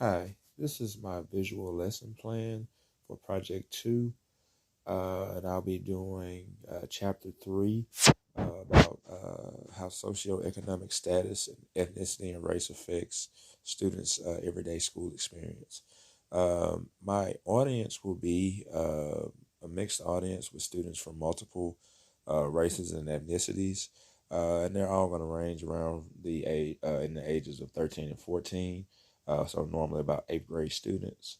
Hi, this is my visual lesson plan for Project 2, and I'll be doing Chapter 3 about how socioeconomic status and ethnicity and race affects students' everyday school experience. My audience will be a mixed audience with students from multiple races and ethnicities, and they're all going to range around in the ages of 13 and 14, so normally about eighth grade students.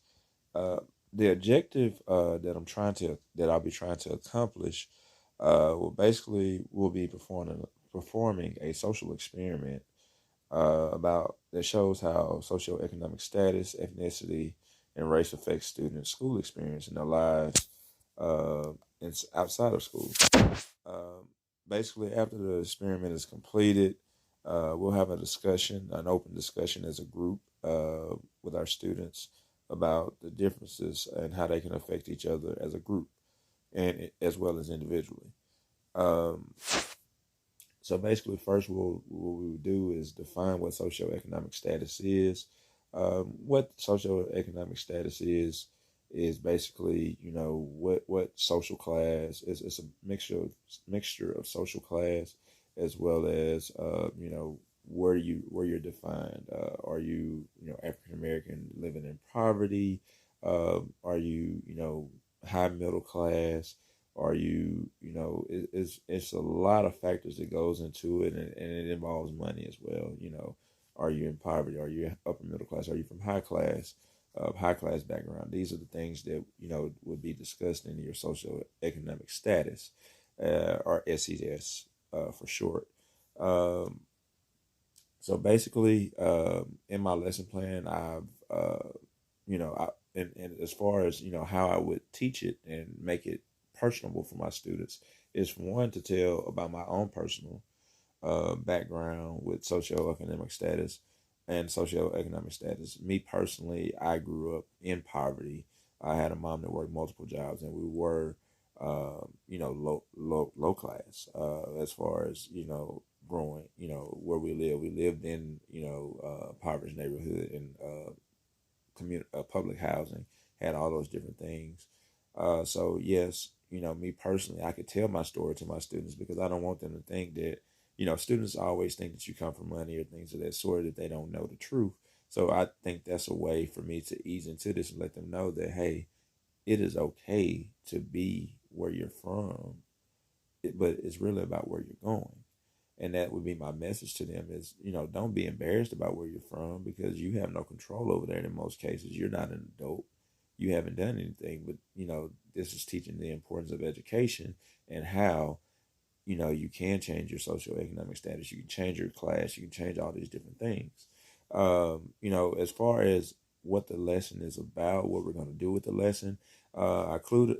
Uh, the objective that I'll be trying to accomplish will be performing a social experiment about that shows how socioeconomic status, ethnicity, and race affects students' school experience in their lives uh, outside of school. Um, Basically, after the experiment is completed, we'll have an open discussion as a group with our students about the differences and how they can affect each other as a group and as well as individually. Um, so basically, first what we'll do is define what socioeconomic status is. What socioeconomic status is basically, what social class is. It's a mixture of social class as well as where you're defined. Are you African American living in poverty? Are you high middle class? Are it's a lot of factors that goes into it, and it involves money as well. Are you in poverty? Are you upper middle class? Are you from high class background? These are the things that would be discussed in your social economic status, or SES for short. Um, so basically, in my lesson plan, I've and as far as how I would teach it and make it personable for my students is, for one, to tell about my own personal background with socioeconomic status. Me personally, I grew up in poverty. I had a mom that worked multiple jobs, and we were, low class as far as growing. Where we live. We lived in impoverished neighborhood and public housing, had all those different things. So yes, me personally, I could tell my story to my students because I don't want them to think that, students always think that you come from money or things of that sort if they don't know the truth. So I think that's a way for me to ease into this and let them know that, hey, it is okay to be where you're from, but it's really about where you're going. And that would be my message to them is, don't be embarrassed about where you're from because you have no control over that in most cases. You're not an adult. You haven't done anything, but, this is teaching the importance of education and how, you can change your socioeconomic status. You can change your class. You can change all these different things. As far as what the lesson is about, what we're going to do with the lesson, I included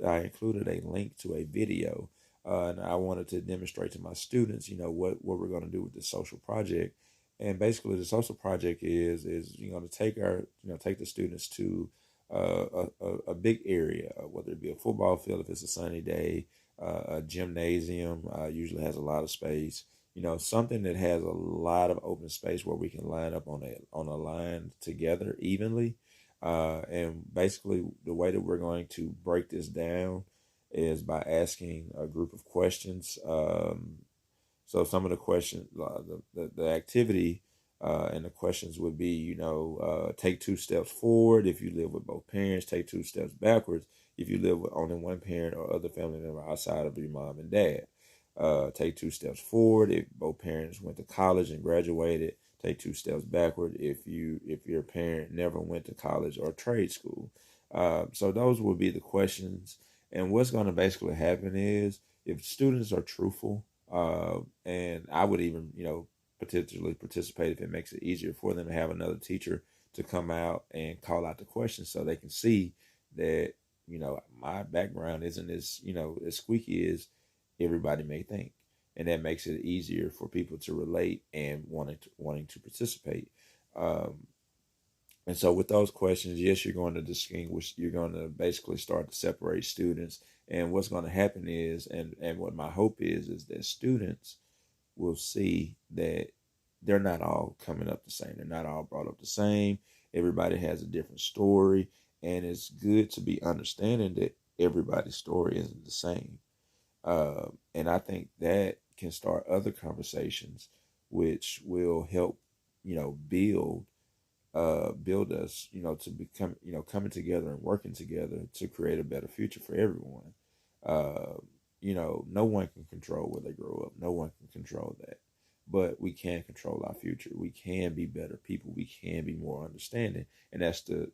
a link to a video, and I wanted to demonstrate to my students, what we're going to do with the social project. And basically, the social project is you're going to take the students to a big area, whether it be a football field if it's a sunny day, a gymnasium usually has a lot of space. Something that has a lot of open space where we can line up on a line together evenly. And basically, the way that we're going to break this down is by asking a group of questions. So some of the questions, the activity and the questions would be, take two steps forward if you live with both parents, take two steps backwards if you live with only one parent or other family member outside of your mom and dad. Take two steps forward if both parents went to college and graduated. Take two steps backward if your parent never went to college or trade school. So those will be the questions. And what's going to basically happen is if students are truthful, and I would even, potentially participate if it makes it easier for them to have another teacher to come out and call out the questions so they can see that, my background isn't as squeaky as everybody may think. And that makes it easier for people to relate and wanting to participate. Um, and so with those questions, yes, you're going to basically start to separate students. And what's going to happen is, and what my hope is that students will see that they're not all coming up the same. They're not all brought up the same. Everybody has a different story, and it's good to be understanding that everybody's story isn't the same. And I think that can start other conversations, which will help, build build us, to become, coming together and working together to create a better future for everyone. Uh, no one can control where they grow up. No one can control that. But we can control our future. We can be better people. We can be more understanding. And that's the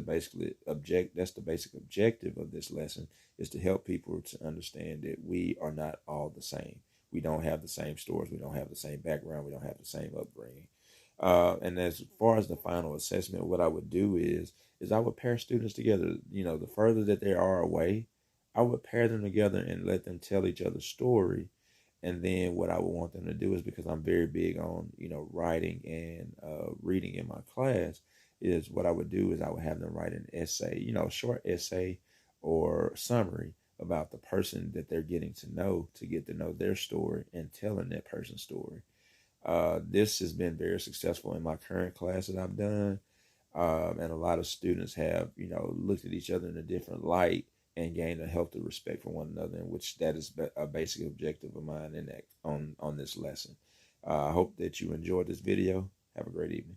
basic objective of this lesson, is to help people to understand that we are not all the same. We don't have the same stories. We don't have the same background. We don't have the same upbringing. And as far as the final assessment, what I would do is I would pair students together. The further that they are away, I would pair them together and let them tell each other's story. And then what I would want them to do is, because I'm very big on writing and reading in my class, is what I would do is I would have them write an essay, short essay or summary about the person that they're getting to know, to get to know their story and telling that person's story. This has been very successful in my current class that I've done. And a lot of students have, looked at each other in a different light and gained a healthy respect for one another, in which that is a basic objective of mine in that on this lesson. I hope that you enjoyed this video. Have a great evening.